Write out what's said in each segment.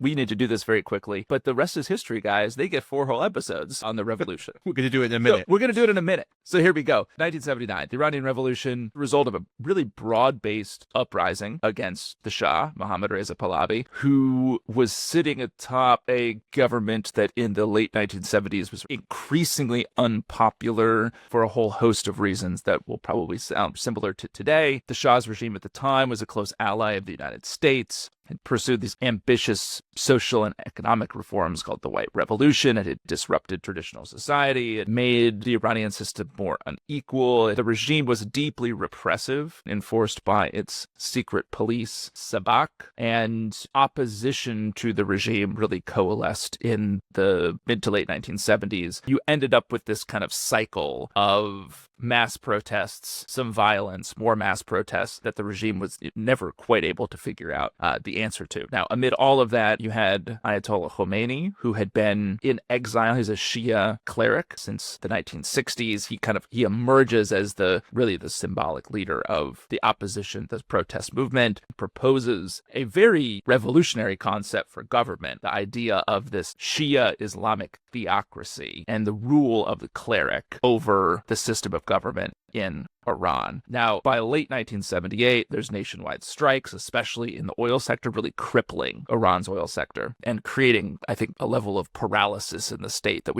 we need to do this very quickly, but the rest is history, guys. They get 4 whole episodes on the revolution. We're going to do it in a minute. So we're going to do it in a minute. So here we go. 1979, the Iranian Revolution, result of a really broad-based uprising against the Shah, Mohammad Reza Pahlavi, who was sitting atop a government that in the late 1970s was increasingly unpopular for a whole host of reasons that will probably sound similar to today. The Shah's regime at the time was a close ally of the United States. It pursued these ambitious social and economic reforms called the White Revolution. It had disrupted traditional society. It made the Iranian system more unequal. The regime was deeply repressive, enforced by its secret police, Sabak, and opposition to the regime really coalesced in the mid to late 1970s. You ended up with this kind of cycle of mass protests, some violence, more mass protests that the regime was never quite able to figure out the answer to. Now, amid all of that, you had Ayatollah Khomeini, who had been in exile. He's a Shia cleric since the 1960s. He emerges as the symbolic leader of the opposition, the protest movement, proposes a very revolutionary concept for government, the idea of this Shia Islamic theocracy and the rule of the cleric over the system of government in Iran. Now, by late 1978, there's nationwide strikes, especially in the oil sector, really crippling Iran's oil sector and creating, I think, a level of paralysis in the state that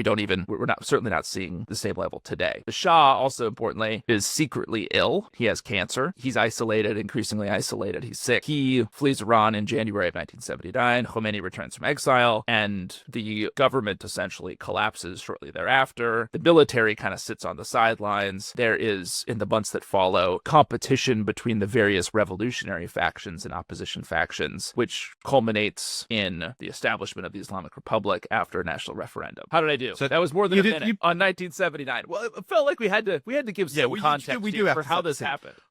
certainly not seeing the same level today. The Shah, also importantly, is secretly ill. He has cancer. He's isolated, increasingly isolated. He's sick. He flees Iran in January of 1979. Khomeini returns from exile, and the government essentially collapses shortly thereafter. The military kind of sits on the sidelines. There is, in the months that follow, competition between the various revolutionary factions and opposition factions, which culminates in the establishment of the Islamic Republic after a national referendum. How did I do? So that was more than a minute on 1979. Well, it felt like we had to give some context for how this happened.